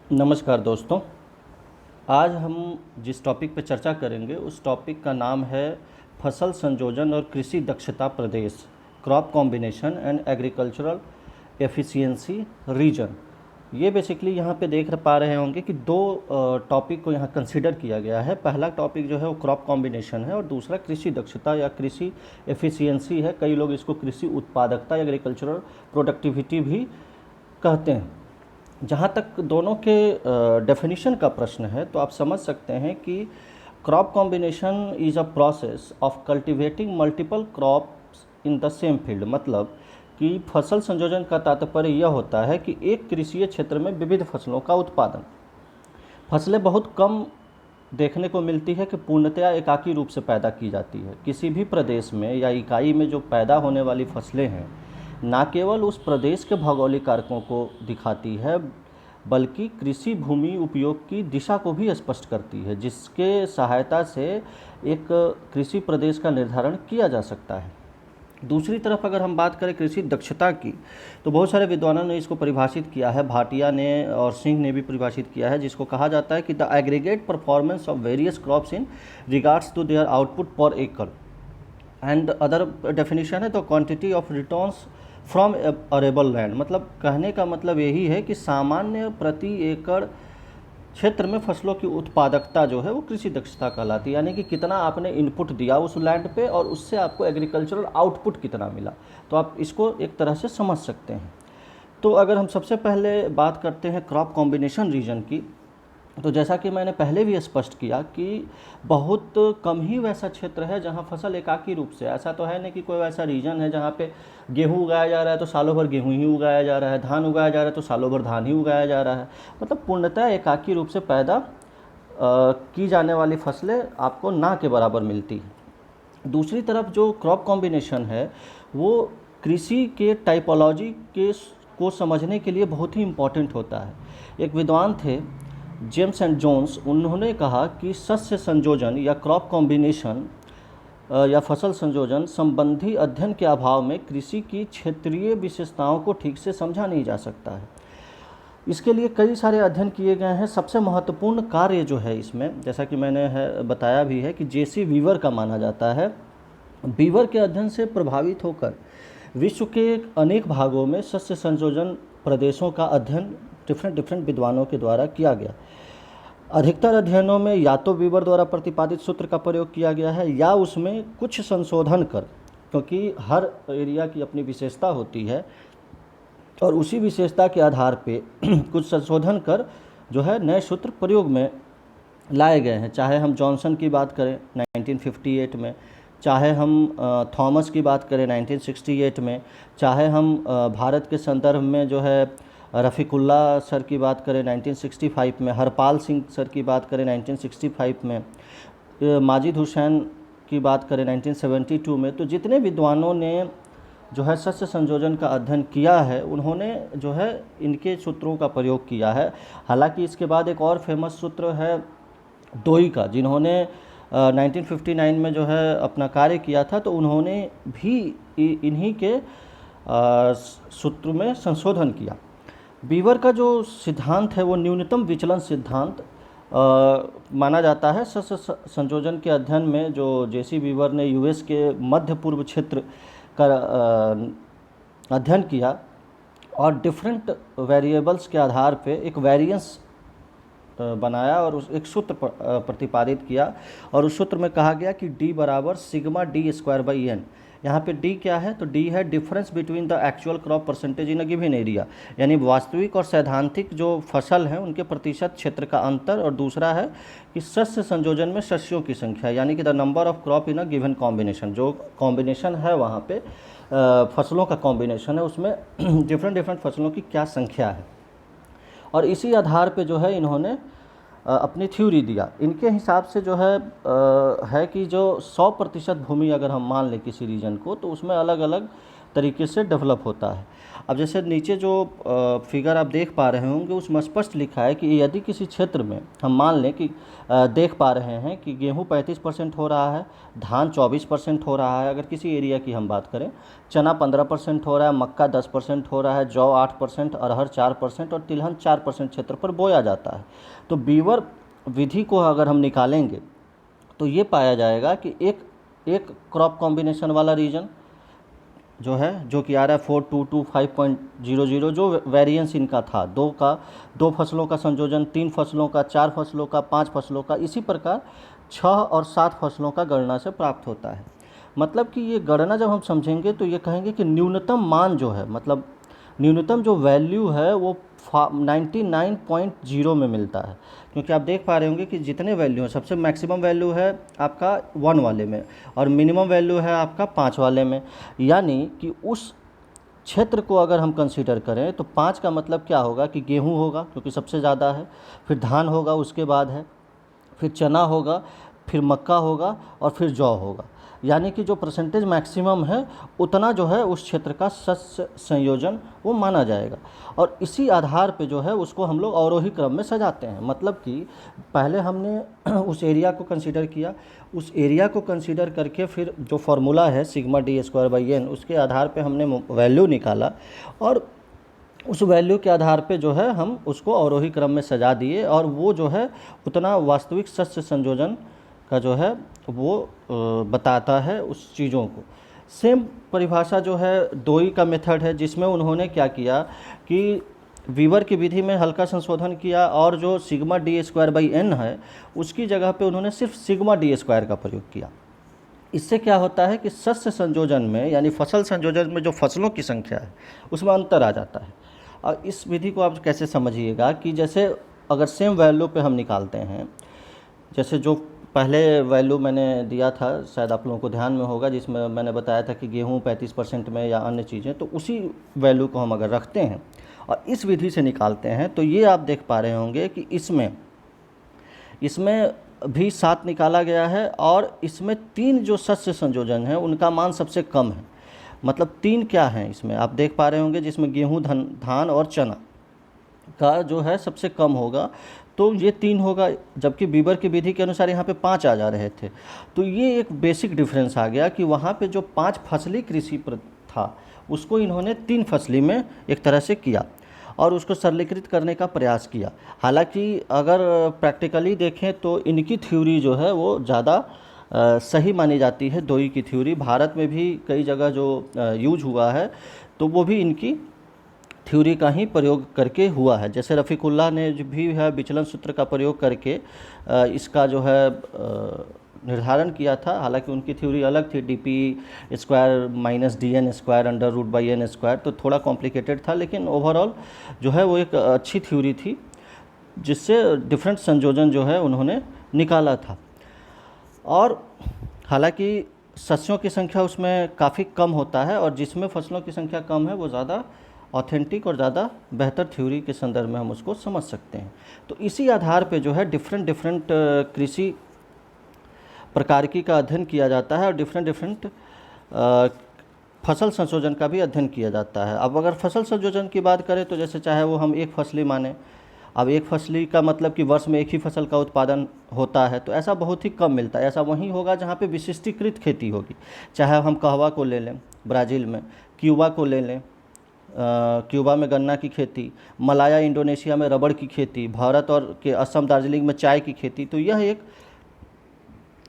नमस्कार दोस्तों। आज हम जिस टॉपिक पर चर्चा करेंगे उस टॉपिक का नाम है फसल संयोजन और कृषि दक्षता प्रदेश, crop combination and agricultural efficiency region. ये बेसिकली यहाँ पे देख पा रहे होंगे कि दो टॉपिक को यहाँ कंसिडर किया गया है। पहला टॉपिक जो है वो क्रॉप कॉम्बिनेशन है और दूसरा कृषि दक्षता या कृषि एफिशिएंसी है। कई लोग इसको कृषि उत्पादकता या एग्रीकल्चरल प्रोडक्टिविटी भी कहते हैं। जहाँ तक दोनों के डेफिनेशन का प्रश्न है तो आप समझ सकते हैं कि crop combination is a process of cultivating multiple crops in the same field. मतलब कि फसल संयोजन का तात्पर्य यह होता है कि एक कृषि क्षेत्र में विविध फसलों का उत्पादन। फसलें बहुत कम देखने को मिलती है कि पूर्णतया एकाकी रूप से पैदा की जाती है। किसी भी प्रदेश में या इकाई में जो पैदा होने वाली फसलें हैं न केवल उस प्रदेश के भौगोलिक कारकों को दिखाती है बल्कि कृषि भूमि उपयोग की दिशा को भी स्पष्ट करती है, जिसके सहायता से एक कृषि प्रदेश का निर्धारण किया जा सकता है। दूसरी तरफ अगर हम बात करें कृषि दक्षता की तो बहुत सारे विद्वानों ने इसको परिभाषित किया है। भाटिया ने और सिंह ने भी परिभाषित किया है, जिसको कहा जाता है कि the aggregate performance of various crops in regards to their output per एकड़। एंड अदर डेफिनेशन है तो quantity of returns from arable land. मतलब कहने का मतलब यही है कि सामान्य प्रति एकड़ क्षेत्र में फसलों की उत्पादकता जो है वो कृषि दक्षता कहलाती है। यानी कि कितना आपने इनपुट दिया उस लैंड पे और उससे आपको एग्रीकल्चरल आउटपुट कितना मिला। तो आप इसको एक तरह से समझ सकते हैं। तो अगर हम सबसे पहले बात करते हैं क्रॉप कॉम्बिनेशन रीजन की, तो जैसा कि मैंने पहले भी स्पष्ट किया कि बहुत कम ही वैसा क्षेत्र है जहां फसल एकाकी रूप से, ऐसा तो है नहीं कि कोई वैसा रीजन है जहां पे गेहूं उगाया जा रहा है तो सालों भर गेहूं ही उगाया जा रहा है, धान उगाया जा रहा है तो सालों भर धान ही उगाया जा रहा है। मतलब पूर्णतः एकाकी रूप से पैदा की जाने वाली फसलें आपको ना के बराबर मिलती है। दूसरी तरफ जो क्रॉप कॉम्बिनेशन है वो कृषि के टाइपोलॉजी के को समझने के लिए बहुत ही इम्पॉर्टेंट होता है। एक विद्वान थे जेम्स एंड जोन्स, उन्होंने कहा कि शस्य संयोजन या क्रॉप कॉम्बिनेशन या फसल संयोजन संबंधी अध्ययन के अभाव में कृषि की क्षेत्रीय विशेषताओं को ठीक से समझा नहीं जा सकता है। इसके लिए कई सारे अध्ययन किए गए हैं। सबसे महत्वपूर्ण कार्य जो है इसमें, जैसा कि मैंने बताया भी है कि जेसी वीवर का माना जाता है। वीवर के अध्ययन से प्रभावित होकर विश्व के अनेक भागों में शस्य संयोजन प्रदेशों का अध्ययन डिफरेंट विद्वानों के द्वारा किया गया। अधिकतर अध्ययनों में या तो वीवर द्वारा प्रतिपादित सूत्र का प्रयोग किया गया है या उसमें कुछ संशोधन कर, क्योंकि हर एरिया की अपनी विशेषता होती है और उसी विशेषता के आधार पे कुछ संशोधन कर जो है नए सूत्र प्रयोग में लाए गए हैं। चाहे हम जॉनसन की बात करें 1958 में, चाहे हम थॉमस की बात करें 1968 में, चाहे हम भारत के संदर्भ में जो है रफ़ीकुल्ला सर की बात करें 1965 में, हरपाल सिंह सर की बात करें 1965 में, माजिद हुसैन की बात करें 1972 में। तो जितने विद्वानों ने जो है शस्य संयोजन का अध्ययन किया है उन्होंने जो है इनके सूत्रों का प्रयोग किया है। हालांकि इसके बाद एक और फेमस सूत्र है डोई का, जिन्होंने 1959 में जो है अपना कार्य किया था, तो उन्होंने भी इन्हीं के सूत्र में संशोधन किया। वीवर का जो सिद्धांत है वो न्यूनतम विचलन सिद्धांत माना जाता है। शस्य संयोजन के अध्ययन में जो जेसी वीवर ने यूएस के मध्य पूर्व क्षेत्र का अध्ययन किया और डिफरेंट वेरिएबल्स के आधार पे एक वेरिएंस बनाया और उस एक सूत्र प्रतिपादित किया और उस सूत्र में कहा गया कि D बराबर sigma D square by N. यहाँ पे D क्या है तो D है difference between the actual crop percentage in a given area, यानी वास्तविक और सैद्धांतिक जो फसल हैं उनके प्रतिशत क्षेत्र का अंतर। और दूसरा है कि शस्य संयोजन में शस्यों की संख्या, यानी कि the number of crop in a given combination. जो कॉम्बिनेशन है वहाँ पे फसलों का कॉम्बिनेशन है उसमें डिफरेंट फसलों की क्या संख्या है, और इसी आधार पे जो है इन्होंने अपनी थ्योरी दिया। इनके हिसाब से जो है कि जो 100% भूमि अगर हम मान लें किसी रीजन को तो उसमें अलग अलग तरीके से डेवलप होता है। अब जैसे नीचे जो फिगर आप देख पा रहे होंगे उसमें स्पष्ट लिखा है कि यदि किसी क्षेत्र में हम मान लें कि देख पा रहे हैं कि गेहूं 35% हो रहा है, धान 24% हो रहा है, अगर किसी एरिया की हम बात करें, चना 15% हो रहा है, मक्का 10% हो रहा है, जौ 8%, अरहर 4% और तिलहन 4% क्षेत्र पर बोया जाता है। तो बीवर विधि को अगर हम निकालेंगे तो ये पाया जाएगा कि एक क्रॉप कॉम्बिनेशन वाला रीजन जो है, जो कि आ रहा है 4225.00, जो वेरिएंस इनका था, दो फसलों का संयोजन, 3 फसलों का, 4 फसलों का, 5 फसलों का, इसी प्रकार 6 और 7 फसलों का गणना से प्राप्त होता है। मतलब कि ये गणना जब हम समझेंगे तो ये कहेंगे कि न्यूनतम मान जो है, मतलब न्यूनतम जो वैल्यू है वो 99.0 में मिलता है। क्योंकि आप देख पा रहे होंगे कि जितने वैल्यू हैं, सबसे मैक्सिमम वैल्यू है आपका 1 वाले में और मिनिमम वैल्यू है आपका 5 वाले में। यानी कि उस क्षेत्र को अगर हम कंसीडर करें तो 5 का मतलब क्या होगा कि गेहूं होगा क्योंकि सबसे ज़्यादा है, फिर धान होगा, उसके बाद है, फिर चना होगा, फिर मक्का होगा और फिर जौ होगा। यानी कि जो परसेंटेज मैक्सिमम है उतना जो है उस क्षेत्र का शस्य संयोजन वो माना जाएगा। और इसी आधार पे जो है उसको हम लोग अवरोही क्रम में सजाते हैं। मतलब कि पहले हमने उस एरिया को कंसीडर किया, उस एरिया को कंसीडर करके फिर जो फार्मूला है सिग्मा d²/n, उसके आधार पे हमने वैल्यू निकाला और उस वैल्यू के आधार पे जो है हम उसको अवरोही क्रम में सजा दिए और वो जो है उतना वास्तविक शस्य संयोजन का जो है वो बताता है उस चीज़ों को। सेम परिभाषा जो है डोई का मेथड है, जिसमें उन्होंने क्या किया कि वीवर की विधि में हल्का संशोधन किया और जो सिग्मा d² है उसकी जगह पे उन्होंने सिर्फ सिग्मा d² का प्रयोग किया। इससे क्या होता है कि शस्य संयोजन में यानी फसल संयोजन में जो फसलों की संख्या है उसमें अंतर आ जाता है। और इस विधि को आप कैसे समझिएगा कि जैसे अगर सेम वैल्यू पे हम निकालते हैं, जैसे जो पहले वैल्यू मैंने दिया था, शायद आप लोगों को ध्यान में होगा, जिसमें मैंने बताया था कि गेहूं 35% में या अन्य चीज़ें, तो उसी वैल्यू को हम अगर रखते हैं और इस विधि से निकालते हैं तो ये आप देख पा रहे होंगे कि इसमें भी 7 निकाला गया है और इसमें 3 जो शस्य संयोजन है उनका मान सबसे कम है। मतलब 3 क्या हैं इसमें आप देख पा रहे होंगे, जिसमें गेहूं, धान और चना का जो है सबसे कम होगा, तो ये 3 होगा, जबकि बीबर की विधि के अनुसार यहाँ पे 5 आ जा रहे थे। तो ये एक बेसिक डिफरेंस आ गया कि वहाँ पे जो 5 फसली कृषि था उसको इन्होंने 3 फसली में एक तरह से किया और उसको सरलीकृत करने का प्रयास किया। हालांकि अगर प्रैक्टिकली देखें तो इनकी थ्योरी जो है वो ज़्यादा सही मानी जाती है। डोई की थ्योरी भारत में भी कई जगह जो यूज हुआ है तो वो भी इनकी थ्योरी का ही प्रयोग करके हुआ है। जैसे रफ़ीकुल्लाह ने जो भी है विचलन सूत्र का प्रयोग करके इसका जो है निर्धारण किया था। हालांकि उनकी थ्योरी अलग थी, dp² - dn² √/n², तो थोड़ा कॉम्प्लिकेटेड था, लेकिन ओवरऑल जो है वो एक अच्छी थ्योरी थी जिससे डिफरेंट संयोजन जो है उन्होंने निकाला था। और हालांकि सस्यों की संख्या उसमें काफ़ी कम होता है और जिसमें फसलों की संख्या कम है वो ज़्यादा ऑथेंटिक और ज़्यादा बेहतर थ्योरी के संदर्भ में हम उसको समझ सकते हैं। तो इसी आधार पे जो है डिफरेंट कृषि प्रकारकी का अध्ययन किया जाता है और डिफरेंट फसल संशोधन का भी अध्ययन किया जाता है। अब अगर फसल संयोजन की बात करें तो जैसे चाहे वो हम एक फसली माने, अब एक फसली का मतलब कि वर्ष में एक ही फसल का उत्पादन होता है, तो ऐसा बहुत ही कम मिलता है। ऐसा वहीं होगा जहाँ पे विशिष्टीकृत खेती होगी, चाहे हम कहवा को ले लें ब्राज़ील में, क्यूबा को ले लें, क्यूबा में गन्ना की खेती, मलाया इंडोनेशिया में रबड़ की खेती, भारत और के असम दार्जिलिंग में चाय की खेती। तो यह एक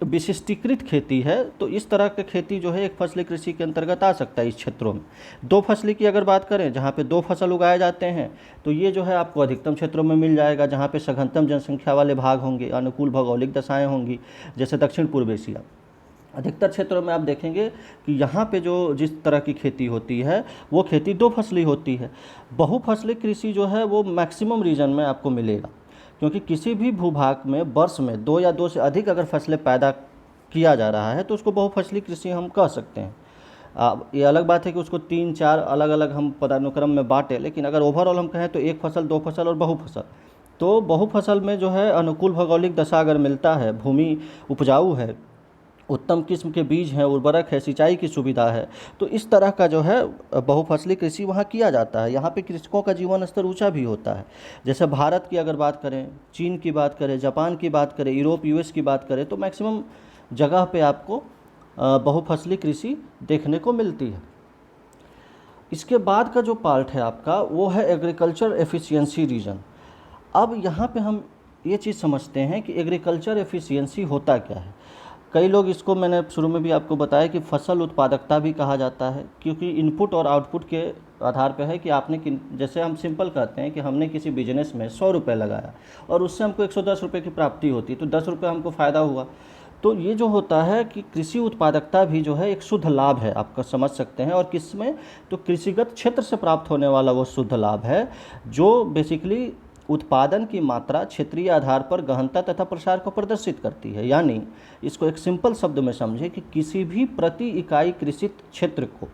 विशिष्टीकृत खेती है। तो इस तरह की खेती जो है एक फसली कृषि के अंतर्गत आ सकता है इस क्षेत्रों में। 2 फसली की अगर बात करें जहाँ पे 2 फसल उगाए जाते हैं तो ये जो है आपको अधिकतम क्षेत्रों में मिल जाएगा जहाँ पे सघनतम जनसंख्या वाले भाग होंगे, अनुकूल भौगोलिक दशाएँ होंगी, जैसे दक्षिण पूर्व एशिया। अधिकतर क्षेत्रों में आप देखेंगे कि यहाँ पे जो जिस तरह की खेती होती है वो खेती 2 फसली होती है। बहुफसली कृषि जो है वो मैक्सिमम रीजन में आपको मिलेगा, क्योंकि किसी भी भूभाग में वर्ष में 2 या 2 से अधिक अगर फसलें पैदा किया जा रहा है तो उसको बहुफसली कृषि हम कह सकते हैं। अब ये अलग बात है कि उसको 3-4 अलग अलग हम पदानुक्रम में बांटें, लेकिन अगर ओवरऑल हम कहें तो 1 फसल, 2 फसल और बहुफसल। तो बहुफसल में जो है अनुकूल भौगोलिक दशा अगर मिलता है, भूमि उपजाऊ है उत्तम किस्म के बीज हैं, उर्वरक है, सिंचाई की सुविधा है। तो इस तरह का जो है बहुफसली कृषि वहाँ किया जाता है। यहाँ पे कृषकों का जीवन स्तर ऊंचा भी होता है। जैसे भारत की अगर बात करें, चीन की बात करें, जापान की बात करें, यूरोप यूएस की बात करें, तो मैक्सिमम जगह पे आपको बहुफसली कृषि देखने को मिलती है। इसके बाद का जो पार्ट है आपका वो है एग्रीकल्चर एफिशिएंसी रीजन। अब यहाँ पे हम ये चीज़ समझते हैं कि एग्रीकल्चर एफिशिएंसी होता क्या है। कई लोग इसको, मैंने शुरू में भी आपको बताया कि फसल उत्पादकता भी कहा जाता है, क्योंकि इनपुट और आउटपुट के आधार पर है कि आपने जैसे हम सिंपल कहते हैं कि हमने किसी बिजनेस में 100 रुपये लगाया और उससे हमको 110 रुपये की प्राप्ति होती, तो 10 रुपये हमको फ़ायदा हुआ। तो ये जो होता है कि कृषि उत्पादकता भी जो है एक शुद्ध लाभ है, आपका समझ सकते हैं। और किसमें, तो कृषिगत क्षेत्र से प्राप्त होने वाला वो शुद्ध लाभ है जो बेसिकली उत्पादन की मात्रा क्षेत्रीय आधार पर गहनता तथा प्रसार को प्रदर्शित करती है। यानी इसको एक सिंपल शब्द में समझे कि किसी भी प्रति इकाई कृषित क्षेत्र को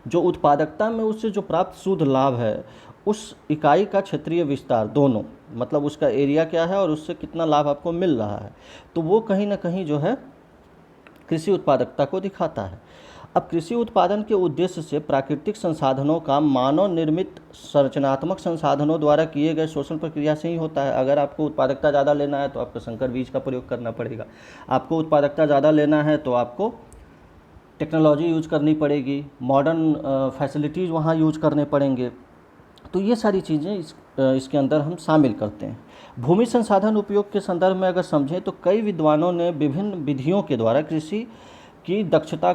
जो उत्पादकता में उससे जो प्राप्त शुद्ध लाभ है, उस इकाई का क्षेत्रीय विस्तार, दोनों मतलब उसका एरिया क्या है और उससे कितना लाभ आपको मिल रहा है, तो वो कहीं ना कहीं जो है कृषि उत्पादकता को दिखाता है। अब कृषि उत्पादन के उद्देश्य से प्राकृतिक संसाधनों का मानव निर्मित संरचनात्मक संसाधनों द्वारा किए गए शोषण प्रक्रिया से ही होता है। अगर आपको उत्पादकता ज़्यादा लेना है तो आपको संकर बीज का प्रयोग करना पड़ेगा। आपको उत्पादकता ज़्यादा लेना है तो आपको टेक्नोलॉजी यूज करनी पड़ेगी, मॉडर्न फैसिलिटीज़ वहाँ यूज करने पड़ेंगे। तो ये सारी चीज़ें इसके अंदर हम शामिल करते हैं। भूमि संसाधन उपयोग के संदर्भ में अगर समझें तो कई विद्वानों ने विभिन्न विधियों के द्वारा कृषि की दक्षता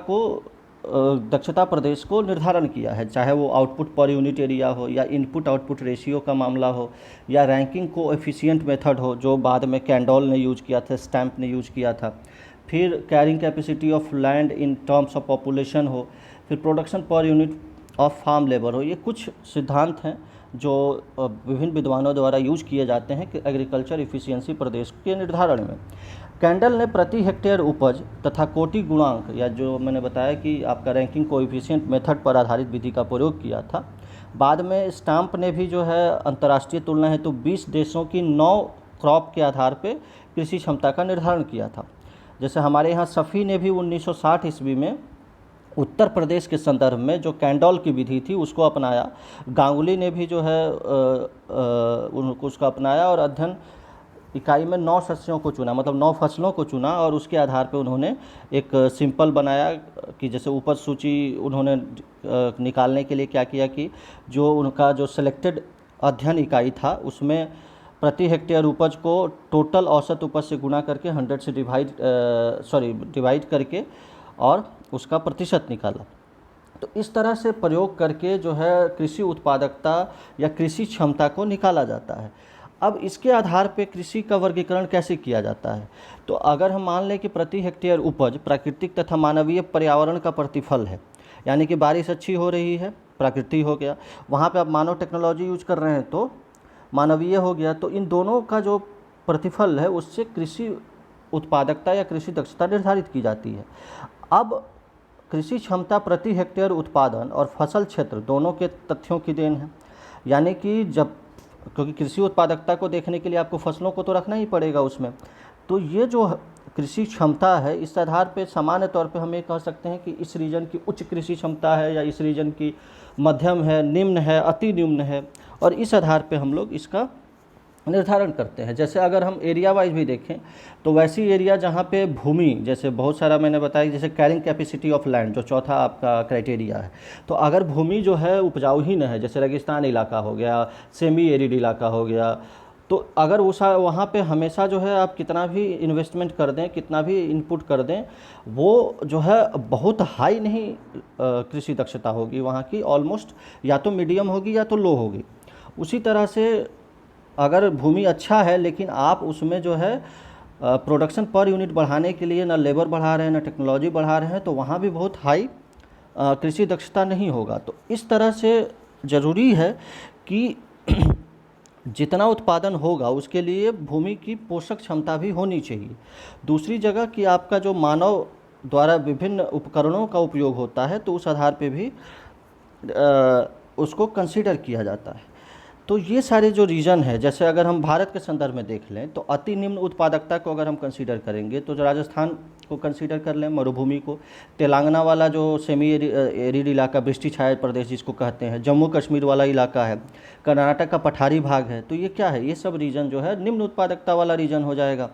प्रदेश को निर्धारण किया है, चाहे वो आउटपुट पर यूनिट एरिया हो या इनपुट आउटपुट रेशियो का मामला हो या रैंकिंग को एफिशिएंट मेथड हो, जो बाद में कैंडोल ने यूज किया था, स्टैम्प ने यूज किया था, फिर carrying capacity of land in terms of population हो, फिर production per unit of farm labour हो। ये कुछ सिद्धांत हैं जो विभिन्न विद्वानों द्वारा यूज किए जाते हैं कि एग्रीकल्चर इफिशियंसी प्रदेश के निर्धारण में। कैंडल ने प्रति हेक्टेयर उपज तथा कोटि गुणांक, या जो मैंने बताया कि आपका रैंकिंग कोएफिशिएंट मेथड पर आधारित विधि का प्रयोग किया था। बाद में स्टाम्प ने भी जो है अंतर्राष्ट्रीय तुलना है तो 20 देशों की 9 क्रॉप के आधार पर कृषि क्षमता का निर्धारण किया था। जैसे हमारे यहाँ सफ़ी ने भी 1960 ईस्वी में उत्तर प्रदेश के संदर्भ में जो कैंडोल की विधि थी उसको अपनाया। गांगुली ने भी जो है उनको उसका अपनाया और अध्ययन इकाई में 9 शस्यों को चुना, मतलब 9 फसलों को चुना, और उसके आधार पे उन्होंने एक सिंपल बनाया कि जैसे उपज सूची उन्होंने निकालने के लिए क्या किया कि जो उनका जो सिलेक्टेड अध्ययन इकाई था उसमें प्रति हेक्टेयर उपज को टोटल औसत उपज से गुणा करके 100 से डिवाइड करके और उसका प्रतिशत निकाला। तो इस तरह से प्रयोग करके जो है कृषि उत्पादकता या कृषि क्षमता को निकाला जाता है। अब इसके आधार पे कृषि का वर्गीकरण कैसे किया जाता है, तो अगर हम मान लें कि प्रति हेक्टेयर उपज प्राकृतिक तथा मानवीय पर्यावरण का प्रतिफल है, यानी कि बारिश अच्छी हो रही है, प्रकृति हो गया, वहाँ पे आप मानव टेक्नोलॉजी यूज कर रहे हैं तो मानवीय हो गया, तो इन दोनों का जो प्रतिफल है उससे कृषि उत्पादकता या कृषि दक्षता निर्धारित की जाती है। अब कृषि क्षमता प्रति हेक्टेयर उत्पादन और फसल क्षेत्र दोनों के तथ्यों की देन है। यानी कि क्योंकि कृषि उत्पादकता को देखने के लिए आपको फसलों को तो रखना ही पड़ेगा उसमें, तो ये जो कृषि क्षमता है इस आधार पे सामान्य तौर पे हम ये कह सकते हैं कि इस रीजन की उच्च कृषि क्षमता है या इस रीजन की मध्यम है, निम्न है, अति निम्न है, और इस आधार पे हम लोग इसका निर्धारण करते हैं। जैसे अगर हम एरिया वाइज भी देखें तो वैसी एरिया जहाँ पे भूमि, जैसे बहुत सारा मैंने बताया, जैसे कैरिंग कैपेसिटी ऑफ लैंड जो चौथा आपका क्राइटेरिया है, तो अगर भूमि जो है उपजाऊ ही न है, जैसे रेगिस्तान इलाका हो गया, सेमी एरिड इलाका हो गया, तो अगर वहाँ पे हमेशा जो है आप कितना भी इन्वेस्टमेंट कर दें, कितना भी इनपुट कर दें, वो जो है बहुत हाई नहीं कृषि दक्षता होगी वहाँ की, ऑलमोस्ट या तो मीडियम होगी या तो लो होगी। उसी तरह से अगर भूमि अच्छा है लेकिन आप उसमें जो है प्रोडक्शन पर यूनिट बढ़ाने के लिए ना लेबर बढ़ा रहे हैं ना टेक्नोलॉजी बढ़ा रहे हैं, तो वहाँ भी बहुत हाई कृषि दक्षता नहीं होगा। तो इस तरह से ज़रूरी है कि जितना उत्पादन होगा उसके लिए भूमि की पोषक क्षमता भी होनी चाहिए। दूसरी जगह कि आपका जो मानव द्वारा विभिन्न उपकरणों का उपयोग होता है तो उस आधार पे भी उसको कंसीडर किया जाता है। तो ये सारे जो रीजन है, जैसे अगर हम भारत के संदर्भ में देख लें तो अति निम्न उत्पादकता को अगर हम कंसीडर करेंगे तो जो राजस्थान को कंसीडर कर लें, मरुभूमि को, तेलंगाना वाला जो सेमी एरिड इलाका, वृष्टि छाया प्रदेश जिसको कहते हैं, जम्मू कश्मीर वाला इलाका है, कर्नाटक का पठारी भाग है, तो ये क्या है, ये सब रीजन जो है निम्न उत्पादकता वाला रीजन हो जाएगा,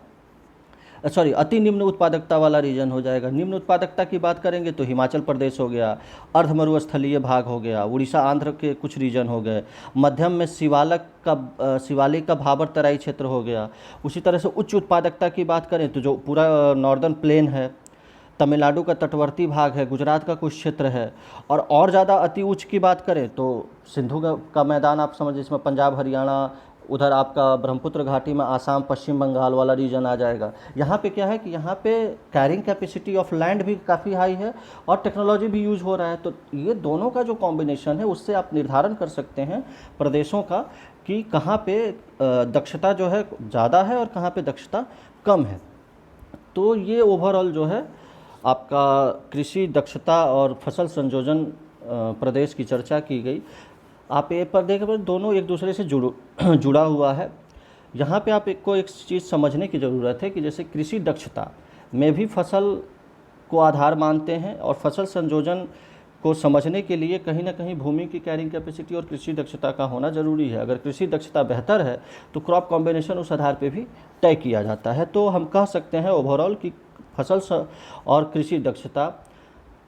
सॉरी अति निम्न उत्पादकता वाला रीजन हो जाएगा। निम्न उत्पादकता की बात करेंगे तो हिमाचल प्रदेश हो गया, अर्ध मरुस्थलीय भाग हो गया, उड़ीसा आंध्र के कुछ रीजन हो गए, मध्यम में शिवालिक का भाबर तराई क्षेत्र हो गया। उसी तरह से उच्च उत्पादकता की बात करें तो जो पूरा नॉर्दर्न प्लेन है, तमिलनाडु का तटवर्ती भाग है, गुजरात का कुछ क्षेत्र है, और ज़्यादा अति उच्च की बात करें तो सिंधु का मैदान आप समझ, इसमें पंजाब, हरियाणा, उधर आपका ब्रह्मपुत्र घाटी में आसाम, पश्चिम बंगाल वाला रीजन आ जाएगा। यहाँ पे क्या है कि यहाँ पे कैरिंग कैपेसिटी ऑफ लैंड भी काफ़ी हाई है और टेक्नोलॉजी भी यूज हो रहा है। तो ये दोनों का जो कॉम्बिनेशन है उससे आप निर्धारण कर सकते हैं प्रदेशों का कि कहाँ पे दक्षता जो है ज़्यादा है और कहाँ पे दक्षता कम है। तो ये ओवरऑल जो है आपका कृषि दक्षता और फसल संयोजन प्रदेश की चर्चा की गई। आप ये पर देख दोनों एक दूसरे से जुड़ा हुआ है। यहाँ पे आप एक चीज़ समझने की ज़रूरत है कि जैसे कृषि दक्षता में भी फसल को आधार मानते हैं और फसल संयोजन को समझने के लिए कहीं ना कहीं भूमि की कैरिंग कैपेसिटी और कृषि दक्षता का होना ज़रूरी है। अगर कृषि दक्षता बेहतर है तो क्रॉप कॉम्बिनेशन उस आधार पे भी तय किया जाता है। तो हम कह सकते हैं ओवरऑल कि फसल और कृषि दक्षता,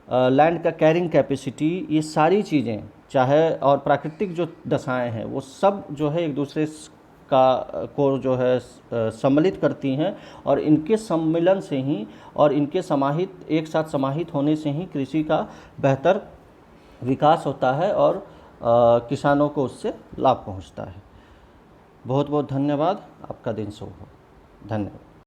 लैंड का कैरिंग कैपेसिटी, ये सारी चीज़ें चाहे और प्राकृतिक जो दशाएं हैं वो सब जो है एक दूसरे का को जो है सम्मिलित करती हैं और इनके सम्मिलन से ही और इनके एक साथ समाहित होने से ही कृषि का बेहतर विकास होता है और किसानों को उससे लाभ पहुंचता है। बहुत बहुत धन्यवाद। आपका दिन शुभ हो। धन्यवाद।